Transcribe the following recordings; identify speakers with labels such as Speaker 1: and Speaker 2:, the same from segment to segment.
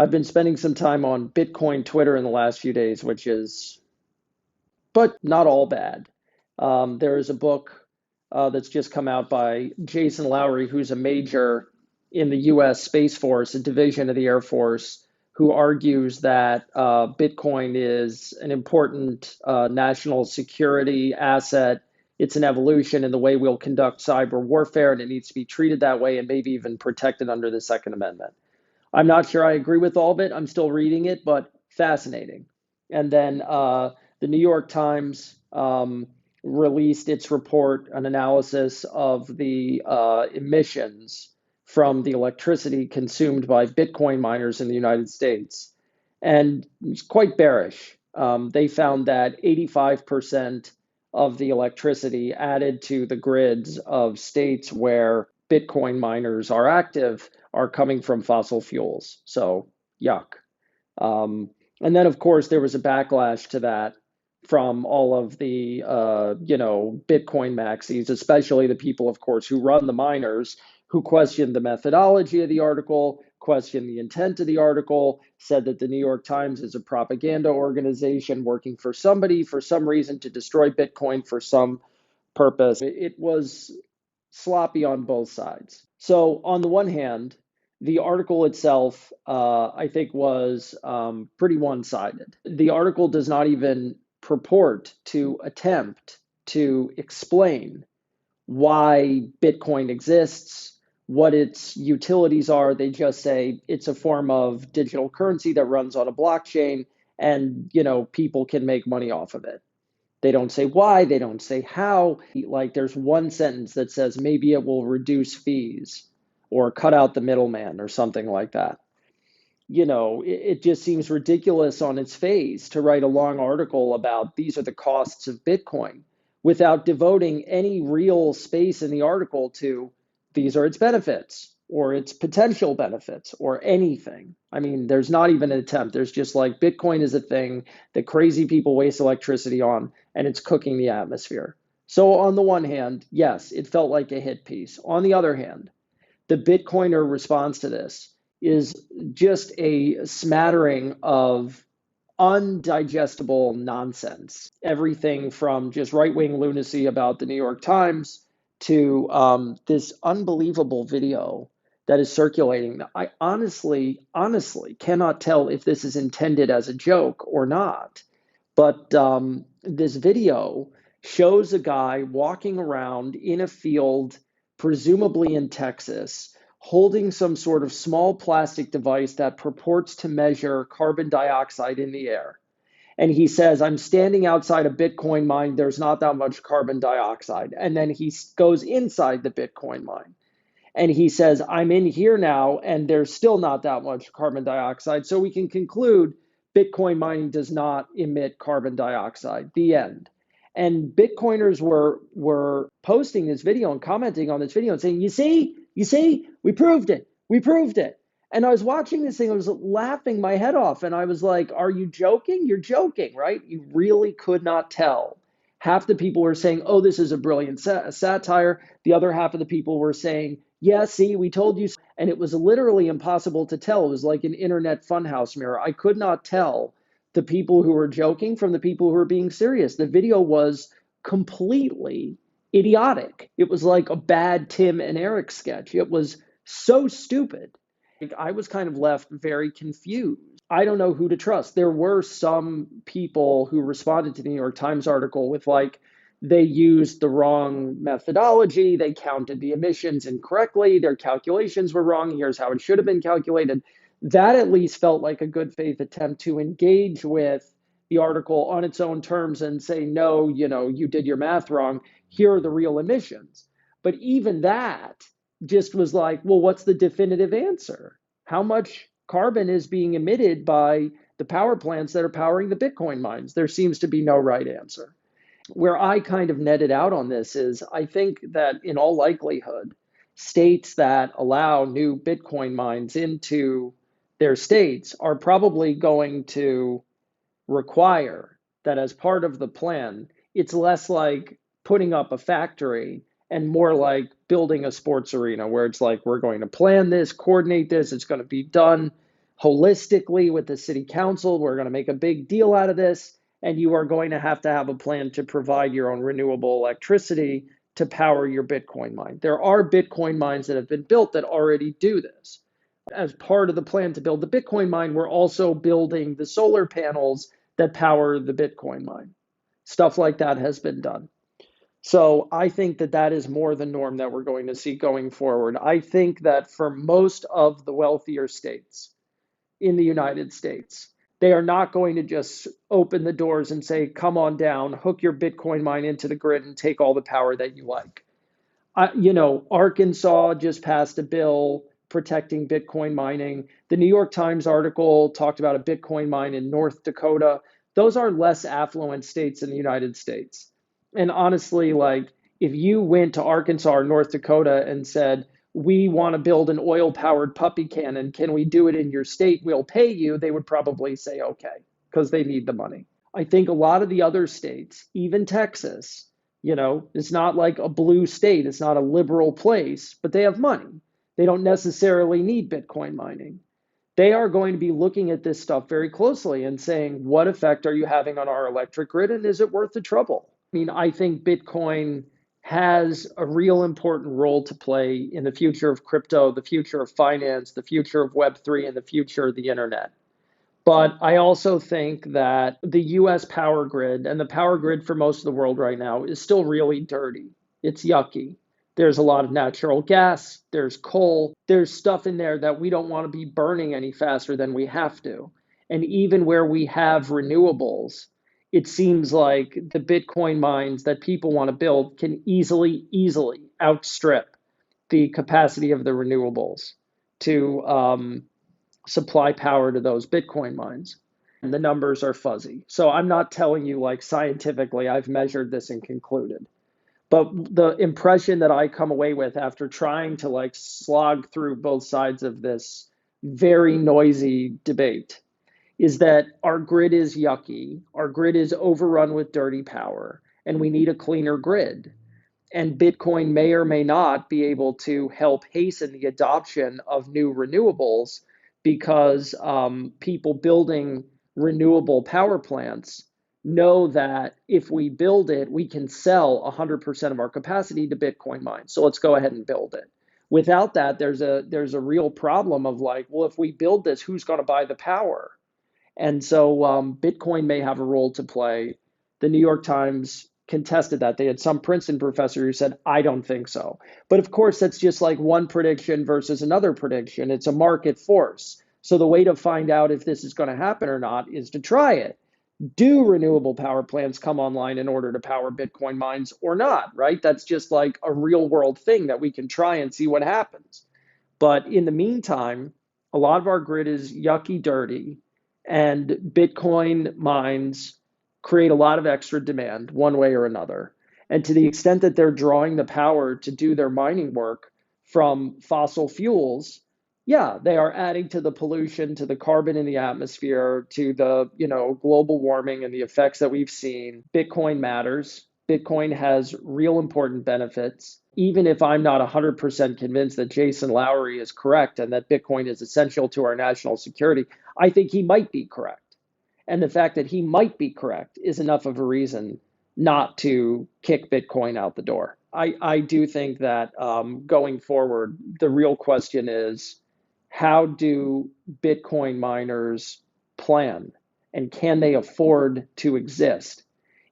Speaker 1: I've been spending some time on Bitcoin Twitter in the last few days, which is, but not all bad. There is a book that's just come out by Jason Lowry, who's a major in the US Space Force, a division of the Air Force, who argues that Bitcoin is an important national security asset. It's an evolution in the way we'll conduct cyber warfare, and it needs to be treated that way and maybe even protected under the Second Amendment. I'm not sure I agree with all of it. I'm still reading it, but fascinating. And then the New York Times released its report, an analysis of the emissions from the electricity consumed by Bitcoin miners in the United States. And it's quite bearish. They found that 85% of the electricity added to the grids of states where Bitcoin miners are active are coming from fossil fuels. So, yuck. And then, of course, there was a backlash to that from all of the, Bitcoin maxis, especially the people, of course, who run the miners, who questioned the methodology of the article, questioned the intent of the article, said that the New York Times is a propaganda organization working for somebody for some reason to destroy Bitcoin for some purpose. It was sloppy on both sides. So, on the one hand, the article itself, I think, was pretty one sided. The article does not even purport to attempt to explain why Bitcoin exists, what its utilities are. They just say it's a form of digital currency that runs on a blockchain and, people can make money off of it. They don't say why, they don't say how. Like there's one sentence that says maybe it will reduce fees or cut out the middleman or something like that. It just seems ridiculous on its face to write a long article about these are the costs of Bitcoin without devoting any real space in the article to these are its benefits or its potential benefits or anything. I mean, there's not even an attempt. There's just like Bitcoin is a thing that crazy people waste electricity on and it's cooking the atmosphere. So, on the one hand, yes, it felt like a hit piece. On the other hand, the Bitcoiner response to this is just a smattering of undigestible nonsense. Everything from just right wing lunacy about the New York Times to this unbelievable video that is circulating. I honestly cannot tell if this is intended as a joke or not. But this video shows a guy walking around in a field, presumably in Texas, holding some sort of small plastic device that purports to measure carbon dioxide in the air. And he says, I'm standing outside a Bitcoin mine. There's not that much carbon dioxide. And then he goes inside the Bitcoin mine. And he says, I'm in here now, and there's still not that much carbon dioxide. So we can conclude Bitcoin mining does not emit carbon dioxide. The end. And Bitcoiners were posting this video and commenting on this video and saying, you see, we proved it. And I was watching this thing, I was laughing my head off, and I was like, are you joking? You're joking, right? You really could not tell. Half the people were saying, oh, this is a brilliant satire. The other half of the people were saying, yeah, see, we told you. And it was literally impossible to tell. It was like an internet funhouse mirror. I could not tell the people who were joking from the people who were being serious. The video was completely idiotic. It was like a bad Tim and Eric sketch. It was so stupid. I was kind of left very confused. I don't know who to trust. There were some people who responded to the New York Times article with like, they used the wrong methodology, they counted the emissions incorrectly, their calculations were wrong, here's how it should have been calculated. That at least felt like a good faith attempt to engage with the article on its own terms and say, no, you did your math wrong, here are the real emissions. But even that just was like, well, what's the definitive answer? How much carbon is being emitted by the power plants that are powering the Bitcoin mines? There seems to be no right answer. Where I kind of netted out on this is I think that in all likelihood, states that allow new Bitcoin mines into their states are probably going to require that as part of the plan, it's less like putting up a factory and more like building a sports arena where it's like, we're going to plan this, coordinate this, it's going to be done holistically with the city council. We're going to make a big deal out of this. And you are going to have a plan to provide your own renewable electricity to power your Bitcoin mine. There are Bitcoin mines that have been built that already do this. As part of the plan to build the Bitcoin mine, we're also building the solar panels that power the Bitcoin mine. Stuff like that has been done. So I think that that is more the norm that we're going to see going forward. I think that for most of the wealthier states in the United States, they are not going to just open the doors and say, come on down, hook your Bitcoin mine into the grid and take all the power that you like. Arkansas just passed a bill protecting Bitcoin mining. The New York Times article talked about a Bitcoin mine in North Dakota. Those are less affluent states in the United States. And honestly, like if you went to Arkansas or North Dakota and said, we want to build an oil powered puppy cannon, can we do it in your state? We'll pay you. They would probably say, okay, because they need the money. I think a lot of the other states, even Texas, it's not like a blue state, it's not a liberal place, but they have money. They don't necessarily need Bitcoin mining. They are going to be looking at this stuff very closely and saying, what effect are you having on our electric grid, and is it worth the trouble? I mean, I think Bitcoin has a real important role to play in the future of crypto, the future of finance, the future of Web3, and the future of the internet. But I also think that the US power grid and the power grid for most of the world right now is still really dirty. It's yucky. There's a lot of natural gas, there's coal, there's stuff in there that we don't want to be burning any faster than we have to. And even where we have renewables, it seems like the Bitcoin mines that people want to build can easily outstrip the capacity of the renewables to supply power to those Bitcoin mines. And the numbers are fuzzy. So I'm not telling you like scientifically, I've measured this and concluded. But the impression that I come away with after trying to like slog through both sides of this very noisy debate is that our grid is yucky, our grid is overrun with dirty power, and we need a cleaner grid. And Bitcoin may or may not be able to help hasten the adoption of new renewables because people building renewable power plants know that if we build it, we can sell 100% of our capacity to Bitcoin mines. So let's go ahead and build it. Without that, there's a real problem of like, well, if we build this, who's going to buy the power? And so Bitcoin may have a role to play. The New York Times contested that. They had some Princeton professor who said, I don't think so. But of course, that's just like one prediction versus another prediction. It's a market force. So the way to find out if this is going to happen or not is to try it. Do renewable power plants come online in order to power Bitcoin mines or not, right? That's just like a real world thing that we can try and see what happens. But in the meantime, a lot of our grid is yucky, dirty, and Bitcoin mines create a lot of extra demand one way or another. And to the extent that they're drawing the power to do their mining work from fossil fuels, yeah, they are adding to the pollution, to the carbon in the atmosphere, to the, global warming and the effects that we've seen. Bitcoin matters. Bitcoin has real important benefits. Even if I'm not 100% convinced that Jason Lowery is correct and that Bitcoin is essential to our national security, I think he might be correct. And the fact that he might be correct is enough of a reason not to kick Bitcoin out the door. I do think that going forward, the real question is, how do Bitcoin miners plan, and can they afford to exist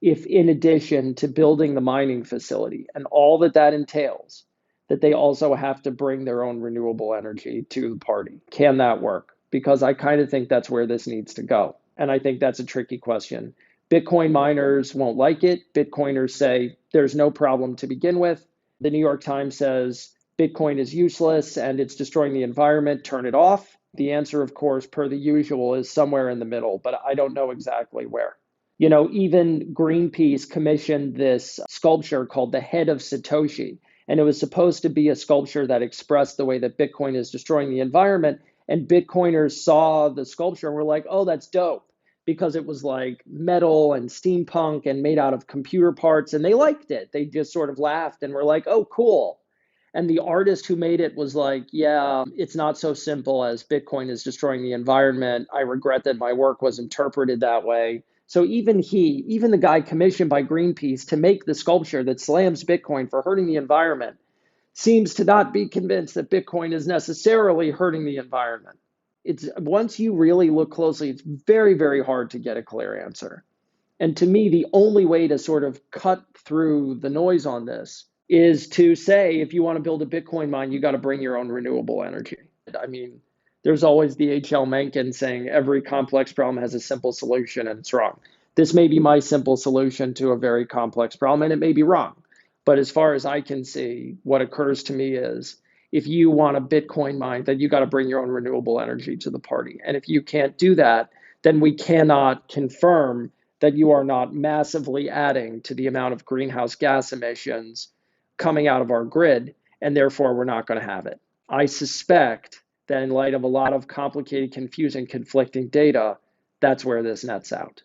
Speaker 1: if, in addition to building the mining facility and all that that entails, that they also have to bring their own renewable energy to the party? Can that work? Because I kind of think that's where this needs to go. And I think that's a tricky question. Bitcoin miners won't like it. Bitcoiners say there's no problem to begin with. The New York Times says Bitcoin is useless and it's destroying the environment, turn it off. The answer, of course, per the usual, is somewhere in the middle, but I don't know exactly where. Even Greenpeace commissioned this sculpture called the Head of Satoshi, and it was supposed to be a sculpture that expressed the way that Bitcoin is destroying the environment. And Bitcoiners saw the sculpture and were like, oh, that's dope, because it was like metal and steampunk and made out of computer parts, and they liked it. They just sort of laughed and were like, oh, cool. And the artist who made it was like, yeah, it's not so simple as Bitcoin is destroying the environment. I regret that my work was interpreted that way. So even the guy commissioned by Greenpeace to make the sculpture that slams Bitcoin for hurting the environment, seems to not be convinced that Bitcoin is necessarily hurting the environment. It's once you really look closely, it's very, very hard to get a clear answer. And to me, the only way to sort of cut through the noise on this is to say, if you want to build a Bitcoin mine, you got to bring your own renewable energy. I mean, there's always the H.L. Mencken saying every complex problem has a simple solution, and it's wrong. This may be my simple solution to a very complex problem, and it may be wrong. But as far as I can see, what occurs to me is if you want a Bitcoin mine, then you got to bring your own renewable energy to the party. And if you can't do that, then we cannot confirm that you are not massively adding to the amount of greenhouse gas emissions coming out of our grid, and therefore we're not going to have it. I suspect that in light of a lot of complicated, confusing, conflicting data, that's where this nets out.